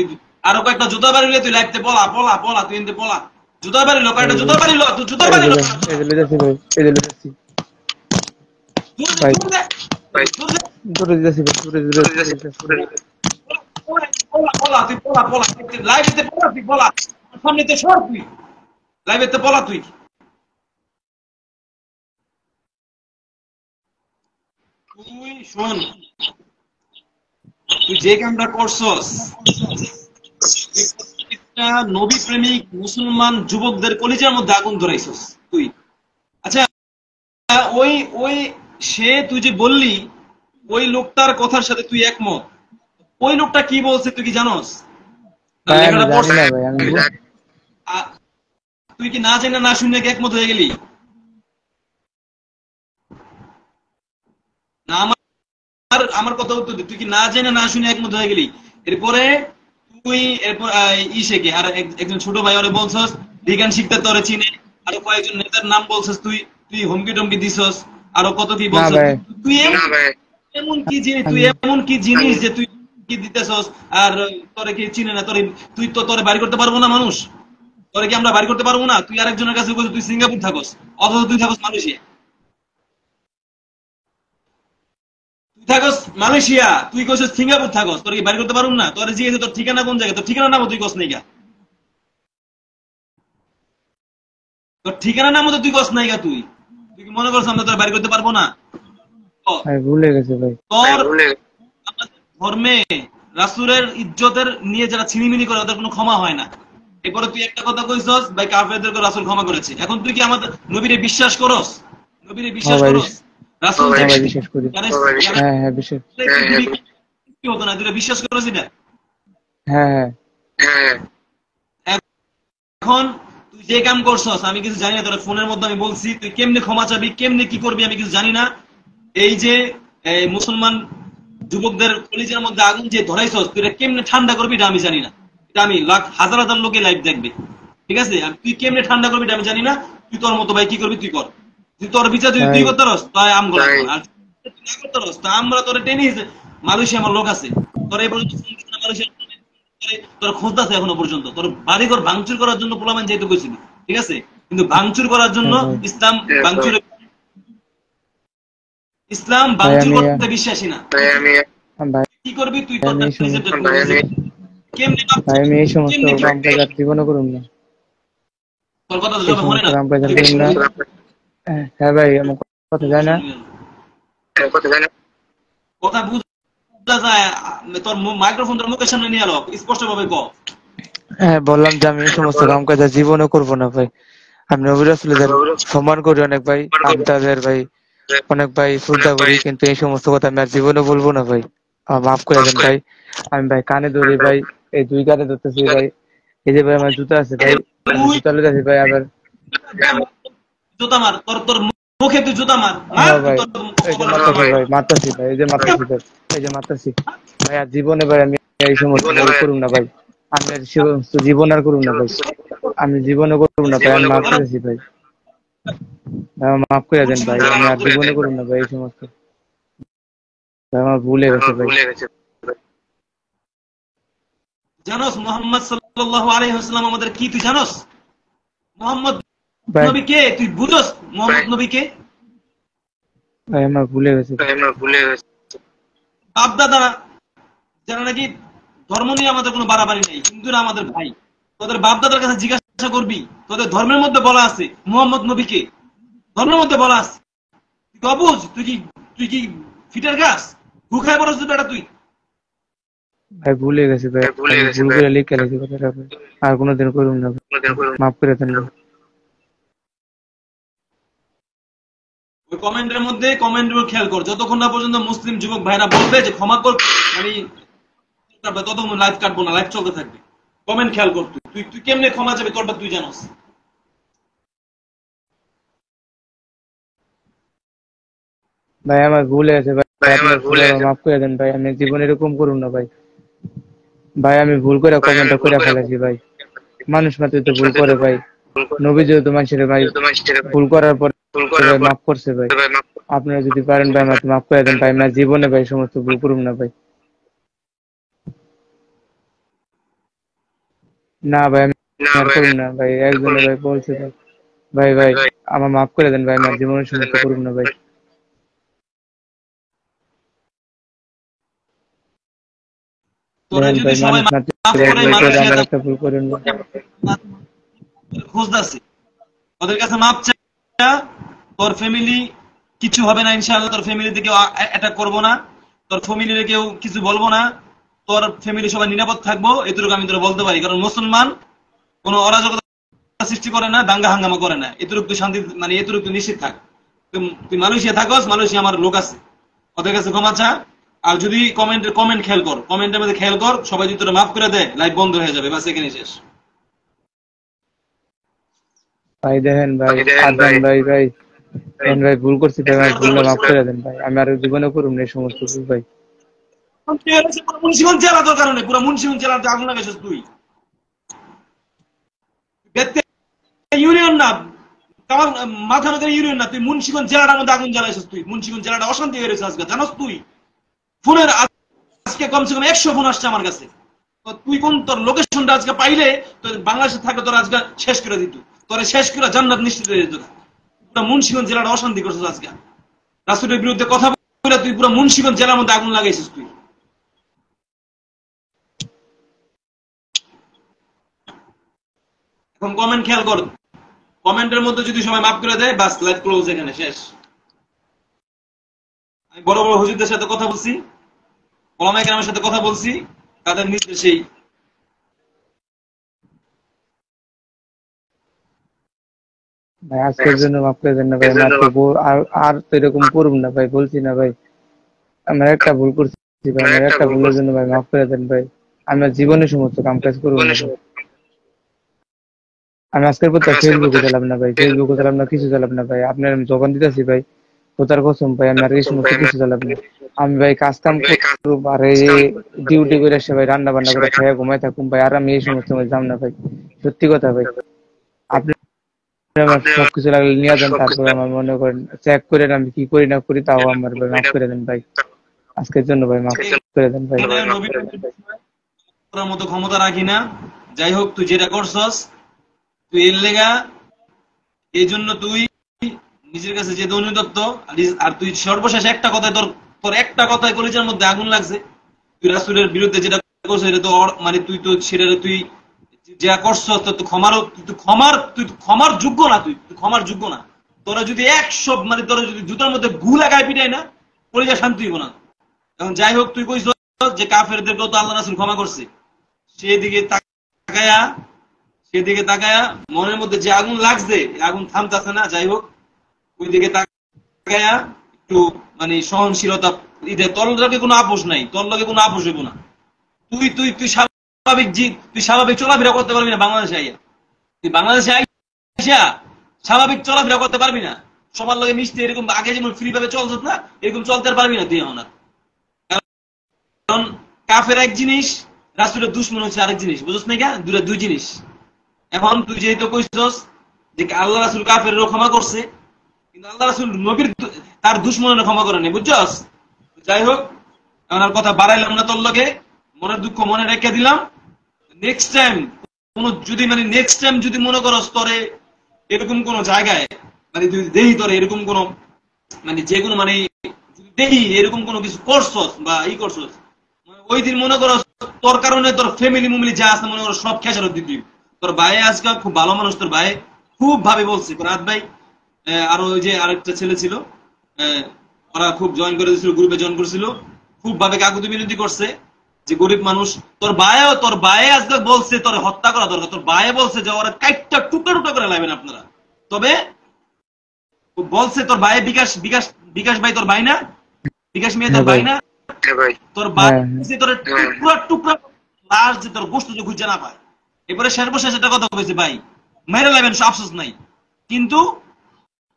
তুই আরো কয়েকটা জুতা বাড়ি তুই লাইফতে পলা পলা পলা তুই এনতে পলা জুতা বাড়ি লো কয়েকটা জুতা বাড়ি লো তুই জুতা বাড়ি লো এই যে লইতাছি ভাই, এই যে লইতাছি ভাই, দূরে দিতেছি ভাই, দূরে দূরে দূরে দিতেছি। পলা পলা তুই পলা পলা লাইভেতে পলা তুই পলা সামনেতে সর তুই লাইভেতে পলা তুই তুই শোন তুই যে কামটা করছস একটা নবী প্রেমিক মুসলমান যুবকদের কলিজার মধ্যে আগুন ধরাইছস তুই। আচ্ছা ওই ওই সে তুই যে বললি ওই লোকটার কথার সাথে তুই একমত, ওই লোকটা কি বলছে তুই কি জানোস? ভাই আমি জানি না ভাই, আমি তুই কি না জেনে না শুনে কি একমত হয়ে গেলি? না আমার আমার কথা উত্তর দে, তুই কি না জেনে না শুনে একমত হয়ে গেলি? এরপরে তুই এরপর ইসেকে আর একজন ছোট ভাই ওরে বলছস বিজ্ঞান শিখতে তোরে চিনে, আরো কয়েকজন নেতার নাম বলছস, তুই তুই হুমকি টমকি দিছস, আরো কত কি বলছস। তুই এমন কি জিনিস, তুই এমন কি জিনিস যে তুই কি দিতেছস আর তোরে কি চিনে না? তোরে তুই তো তোরে বাড়ি করতে পারবো না মানুষ, তোরে কি আমরা বাড়ি করতে পারবো না? তুই আরেকজনের কাছে বলছিস তুই সিঙ্গাপুর থাকস, অথচ তুই থাকস মালয়েশিয়া। তুই থাকস মালয়েশিয়া, তুই কইছিস সিঙ্গাপুর থাকস, তোর কি বাড়ি করতে পারবো না? তোরে জিজ্ঞেস তোর ঠিকানা কোন জায়গায়, তোর ঠিকানা নাম তুই কস নাই গা, তোর ঠিকানা নাম তুই কস নাই গা, তুই তুই কি মনে করছ আমরা তোর বাড়ি করতে পারবো না? ভাই ভুলে গেছে ভাই। তোর ধর্মে রাসূলের ইজ্জতের নিয়ে যারা ছিনিমিনি করে ওদের কোনো ক্ষমা হয় না। এরপরে তুই একটা কথা কইছস ভাই কাফেরদেরকে রাসূল ক্ষমা করেছে। এখন তুই কি আমাদের নবীরে বিশ্বাস করস? নবীরে বিশ্বাস করস? রাসূল বিশ্বাস করি। হ্যাঁ হ্যাঁ বিশ্বাস। কি হতো না, তুই বিশ্বাস করস এটা? হ্যাঁ হ্যাঁ। এখন তুই যে কাম করছস আমি কিছু জানি না, তোর ফোনের মধ্যে আমি বলছি তুই কেমনে ক্ষমা চাবি, কেমনে কি করবি আমি কিছু জানি না। এই যে মুসলমান যুবকদের কলিজার মধ্যে আগুন যে ধরাইছস তুই এটা কেমনে ঠান্ডা করবি এটা আমি জানি না। এটা আমি হাজার হাজার লোকে লাইভ দেখবে, ঠিক আছে? আর তুই কেমনে ঠান্ডা করবি এটা আমি জানি না। তুই তোর মতো ভাই কি করবি তুই কর, তুই তোর বিচার যদি তুই করতে রস তাই আম গলা কর, আর তুই না করতে রস তা আমরা তোরে টেনে মালয়েশিয়া আমার লোক আছে তোর এই পর্যন্ত মালয়েশিয়া তোর খোঁজ আছে এখনো পর্যন্ত, তোর বাড়িঘর ভাঙচুর করার জন্য পোলামান যেতে কইছিলি, ঠিক আছে? কিন্তু ভাঙচুর করার জন্য ইসলাম ভাঙচুর করতে বিশ্বাসী না। কি করবি তুই তোর কেমনে আমি এই সমস্ত কাম কাজ জীবনে করুম না। তোর কথা তো মনে না। হ্যাঁ ভাই আমার কথা যায় না, কথা বুঝা যায়, তোর মাইক্রোফোন তোর মুখের সামনে নিয়ে আলো স্পষ্ট ভাবে ক। হ্যাঁ বললাম যে আমি এই সমস্ত কাম কাজ জীবনে করবো না ভাই। আমি নবী রাসূলদের সম্মান করি অনেক ভাই, আমি তাদের ভাই অনেক ভাই শ্রদ্ধা করি, কিন্তু এই সমস্ত কথা আমি আর জীবনে বলবো না ভাই। মাফ করে দেন ভাই। আমি ভাই কানে ধরি ভাই, এই দুই কানে ধরতেছি ভাই। এই যে ভাই আমার জুতা আছে ভাই, জুতা লইতেছি ভাই আবার জুতা মার, তোর তোর মুখে তুই জুতা মার। ভাই এই যে মারতাছি ভাই, মারতাছি ভাই, এই যে মারতাছি ভাই, এই যে মারতাছি ভাই। আর জীবনে ভাই আমি এই সমস্ত করুম না ভাই, আমি আর সমস্ত জীবন আর করুম না ভাই, আমি জীবনে করুম না ভাই। আমি মাফ করেছি ভাই, মাফ করে দেন ভাই। আমি আর জীবনে করুম না ভাই এই সমস্ত, আমার ভুলে গেছে ভাই। জানোস মুহাম্মদ সাল্লাল্লাহু আলাইহি ওয়াসাল্লাম আমাদের কি তুই জানোস? মুহাম্মদ নবী কে তুই বুঝোস? মুহাম্মদ নবী কে? ভাই আমার ভুলে গেছে। বাপ দাদা যারা নাকি ধর্ম নিয়ে আমাদের কোনো বাড়াবাড়ি নেই, হিন্দুরা আমাদের ভাই, তোদের বাপ দাদার কাছে জিজ্ঞাসা করবি তোদের ধর্মের মধ্যে বলা আছে মুহাম্মদ নবী কে, ধর্মের মধ্যে বলা আছে। তুই অবুঝ, তুই কি ফিটার গাছ ভুখায় বড় বেটা তুই। ভাই ভুলে গেছি ভাই, ভুল করে লিখে গেছি কথাটা ভাই, আর কোনোদিন করুম না, মাফ করে দেন। ওই কমেন্টের মধ্যে কমেন্টগুলো খেয়াল কর, যতক্ষণ না পর্যন্ত মুসলিম যুবক ভাইরা বলবে যে ক্ষমা কর মানে ততক্ষণ লাইভ কাটবো না, লাইভ চলতে থাকবে। কমেন্ট খেয়াল কর, তুই তুই কেমনে ক্ষমা চাবি তোরটা তুই জানোস। ভাই আমার ভুল হয়েছে ভাই, মাফ করে দেন ভাই। আমি জীবনে এরকম করুন না ভাই। ভাই আমি ভুল করে কমেন্টটা করে ফেলেছি ভাই, মানুষ মাত্র তো ভুল করে ভাই। নবী যেহেতু মানুষের ভাই ভুল করার পর মাফ করছে ভাই। আপনারা যদি পারেন ভাই আমাকে মাফ করে দেন ভাই, আমার জীবনে ভাই সমস্ত ভুল করুন না ভাই। না ভাই আমি আর করুন না ভাই, একজনে ভাই বলছে ভাই, ভাই ভাই আমার মাফ করে দেন ভাই, আমার জীবনের সমস্ত করুন না ভাই। তোরে দেখেন যদি ভাই সবাই মানুষ মাফ মাত্র এক করে, ভাই করে মালয়েশিয়া আমার একটা ভুল করেন ভাই। খুঁজতেছি, ওদের কাছে মাপ চা। তোর ফ্যামিলি কিছু হবে না ইনশাআল্লাহ, তোর ফ্যামিলিতে কেউ অ্যাটাক করবো না, তোর ফ্যামিলির কেউ কিছু বলবো না, তোর ফ্যামিলি সবাই নিরাপদ থাকবো, এটুকু আমি তোরা বলতে পারি। কারণ মুসলমান কোনো অরাজকতা সৃষ্টি করে না, দাঙ্গা হাঙ্গামা করে না, এতটুকু তুই শান্তি মানে এতটুকু তুই নিশ্চিত থাক। তুই মালয়েশিয়া থাকস, মালয়েশিয়া আমার লোক আছে, ওদের কাছে ক্ষমা চা। আর যদি কমেন্ট খেয়াল কর, কমেন্টের মধ্যে খেয়াল কর, সবাই যদি তোরা মাফ করে দেয় লাইভ বন্ধ হয়ে যাবে, বাস এখানে শেষ। ভাই দেখেন ভাই আদান ভাই ভাই দেখেন ভাই ভুল করছি ভাই, আমার ভুলটা মাফ করে দেন ভাই, আমি আর জীবনে করুন না এই সমস্ত ভুল ভাই। পুরো মুন্সিগঞ্জ জেলা তোর কারণে, পুরো মুন্সিগঞ্জ জেলাতে আগুন লাগাইছিস তুই। ইউনিয়ন না, আমার মাথা নগর ইউনিয়ন না, তুই মুন্সিগঞ্জ জেলাটার মধ্যে আগুন জ্বালাইছিস তুই। মুন্সিগঞ্জ জেলাটা অশান্তি হয়ে গেছে আজকে, জানোস তুই? ফোনের আজকে কমসে কম 100 ফোন আসছে আমার কাছে। তো তুই কোন তোর লোকেশনটা আজকে পাইলে তোর বাংলাদেশে থাকলে তোর আজকে শেষ করে দিত, তোর শেষ করে জান্নাত নিশ্চিত হয়ে যেত। পুরো মুন্সিগঞ্জ জেলাটা অশান্তি করছিস আজকে, রাসূলের বিরুদ্ধে কথা বলে তুই পুরো মুন্সিগঞ্জ জেলার মধ্যে আগুন লাগাইছিস তুই। এখন কমেন্ট খেয়াল কর, কমেন্টের মধ্যে যদি সবাই মাফ করে দেয় বাস লাইভ ক্লোজ, এখানে শেষ। আমি বড় বড় হুজুরদের সাথে কথা বলছি, ওলামায়ে কেরামের সাথে কথা বলছি, তাদের নির্দেশেই। ভাই আজকের জন্য মাফ করে দেন না ভাই, মাত্র আর তো এরকম করুন না ভাই, বলছি না ভাই আমার একটা ভুল করছি ভাই, আমার একটা ভুলের জন্য ভাই মাফ করে দেন ভাই, আমি আর জীবনে সমস্ত কাম কাজ করবো না ভাই। আমি আজকের পর ফেসবুকে চালাম না ভাই, ফেসবুকে চালাম না, কিছু চালাম না ভাই, আপনার আমি জবান দিতেছি ভাই, কোথার কসম ভাই আমি আর এই সমস্ত কিছু চালাম না। আমি ভাই কাজ কাম করব আর এই ডিউটি করে এসে ভাই রান্না বান্না করে খেয়ে ঘুমাই থাকুম ভাই, আর আমি এই সমস্ত যাম না ভাই, সত্যি কথা ভাই। আপনি আমার সবকিছু লাগলে নিয়ে যান, তারপর আমার মনে করেন চেক করে আমি কি করি না করি, তাও আমার ভাই মাফ করে দেন ভাই, আজকের জন্য ভাই মাফ করে দেন ভাই। করার মতো ক্ষমতা রাখি না, যাই হোক তুই যেটা করছস, তুই এর লেগা এই জন্য তুই নিজের কাছে যে অনুতপ্ত, আর তুই সর্বশেষ একটা কথায় তোর তোর একটা কথায় কলিজার মধ্যে আগুন লাগছে, তুই রাসূলের বিরুদ্ধে যেটা করছিস এটা তো মানে তুই তো সেটা তুই যা করছস তো ক্ষমার যোগ্য না, তুই ক্ষমার যোগ্য না। তোরা যদি 100 মানে তোরা যদি জুতার মধ্যে গু লাগায় পিটাই না, কলিজা শান্তি হইব না। এখন যাই হোক তুই কইছস যে কাফেরদেরকেও তো আল্লাহ রাসূল ক্ষমা করছে, সেদিকে তাকায়া সেদিকে তাকায়া মনের মধ্যে যে আগুন লাগছে আগুন থামতাছে না। যাই হোক ওই দিকে তাকায়া একটু মানে সহনশীলতা, তোর লগে কোনো আপোষ নাই, তোর লগে কোনো আপোষ হইব না। তুই তুই তুই তুই স্বাভাবিক চলাফেরা করতে পারবি না বাংলাদেশে আইয়া, তুই বাংলাদেশে আইসা স্বাভাবিক চলাফেরা করতে পারবি না, সবার লগে মিশতে এরকম আগে যেমন ফ্রি ভাবে চলছত না এরকম চলতে পারবি না তুই এখন আর। কারণ কাফের এক জিনিস, রাসূলের দুশমন হচ্ছে আরেক জিনিস, বুঝছ না? দুটা দুই জিনিস। এখন তুই যেহেতু কইছস যে আল্লাহ রাসূল কাফেরও ক্ষমা করছে, কিন্তু আল্লাহ রাসূল নবীর তার দুশমনের ক্ষমা করে নাই, বুঝছস? যাই হোক এখন আর কথা বাড়াইলাম না, তোর লগে মনের দুঃখ মনে রেখে দিলাম। নেক্সট টাইম যদি মনে করস তোরে এরকম কোন জায়গায় মানে তুই দেহি তোরে এরকম কোন মানে যে কোনো মানে দেহি এরকম কোনো কিছু করছস বা করছস, ওই দিন মনে করো তোর কারণে তোর ফ্যামিলি যা আছে মনে করো সব খেসারত দিবি। তোর ভাই আজকে খুব ভালো মানুষ, তোর ভাই খুব ভাবে বলছে রাত ভাই, আর ওই যে আরেকটা ছেলে ছিল, ওরা খুব জয়েন করে দিয়েছিল, গ্রুপে জয়েন করেছিল, খুব ভাবে কাকুতি মিনতি করছে যে গরিব মানুষ। তোর ভাই আজকে বলছে তোর হত্যা করা দরকার, তোর ভাই বলছে যে ওরা কাইটটা টুকরা টুকরা করে লাইবেন আপনারা। তবে বলছে তোর ভাই বিকাশ ভাই, তোর ভাই না বিকাশ মিয়া, তোর ভাই না, তোর ভাই তোর টুকরা টুকরা লাশ যে তোর গোশত যে খুঁজে না পায়। এরপরে সর্বশেষ একটা কথা বলছে, ভাই মেরে লাইবেন আফসোস নাই, কিন্তু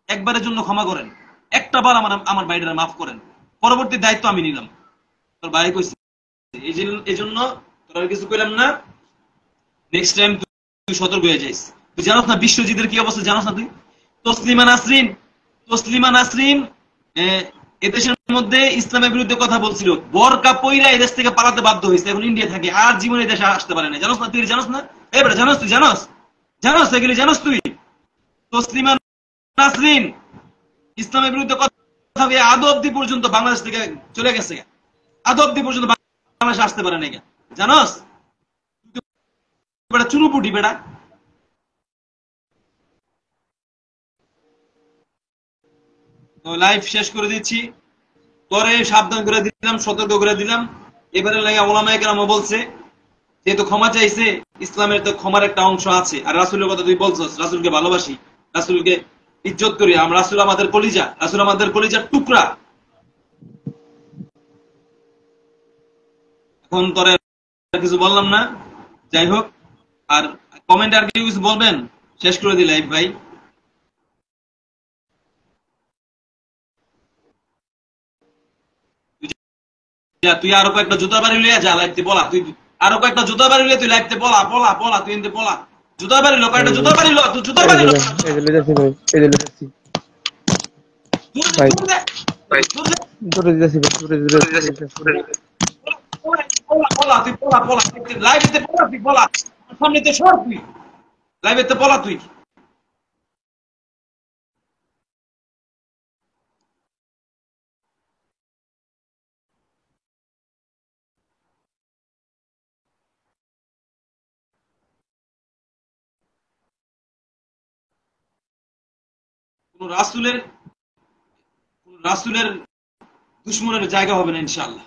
একবারের জন্য ক্ষমা করেন, একটা বার আমার ভাইটারে মাফ করেন, পরবর্তী দায়িত্ব আমি নিলাম। তোর ভাই কইছে এই জন্য তোর কিছু কইলাম না, নেক্সট টাইম তুই সতর্ক হয়ে যাইস। তুই জানোস না বিশ্বজিতের কি অবস্থা, জানোস না তুই? তসলিমা নাসরিন এদেশের মধ্যে ইসলামের বিরুদ্ধে কথা বলছিল, বোরকা পইরা এই দেশ থেকে পালাতে বাধ্য হয়েছে, এখন ইন্ডিয়া থাকে, আর জীবনে দেশে আসতে পারে না। জানোস না তুই? জানোস না? এবারে জানোস তুই? জানোস জানোস এগুলি জানোস তুই? তসলিমা নাসরিন ইসলামের বিরুদ্ধে কথা বলে আদৌ অব্দি পর্যন্ত বাংলাদেশ থেকে চলে গেছে, আদৌ অব্দি পর্যন্ত বাংলাদেশে আসতে পারে না। জানোস? বেটা চুরুপুটি বেটা। লাইভ শেষ করে দিচ্ছি, পরে সাবধান করে দিলাম, সতর্ক করে দিলাম। এবারে লাগে ওলামায়ে কেরাম বলছে যেহেতু ক্ষমা চাইছে, ইসলামের তো ক্ষমার একটা অংশ আছে। আর রাসূলের কথা তুই বলছস, রাসূলকে ভালোবাসি, রাসূলকে ইজ্জত করি আমরা, রাসূল আমাদের কলিজা, রাসূল আমাদের কলিজার টুকরা। এখন তোরে কিছু বললাম না, যাই হোক। আর কমেন্ট আর কিছু বলবেন? শেষ করে দিই লাইভ ভাই। তুই আরো কয়েকটা জুতা বাড়ি লিয়ে যা, লাইভতে বলা। তুই আরো কয়েকটা জুতা বাড়ি লিয়ে তুই লাইভতে বলা বলা বলা, তুই এনতে বলা। জুতা বাড়ি লো, কয়েকটা জুতা বাড়ি লো, তুই জুতা বাড়ি লো। এদিকে যাচ্ছি ভাই, এদিকে যাচ্ছি ভাই, দূরে যাচ্ছি ভাই, দূরে যাচ্ছি। বলা বলা তুই বলা বলা, লাইভতে বলা, তুই বলা সামনেতে সর, তুই লাইভতে বলা তুই। কোন রাসূলের দুশমনের জায়গা হবে না ইনশাআল্লাহ।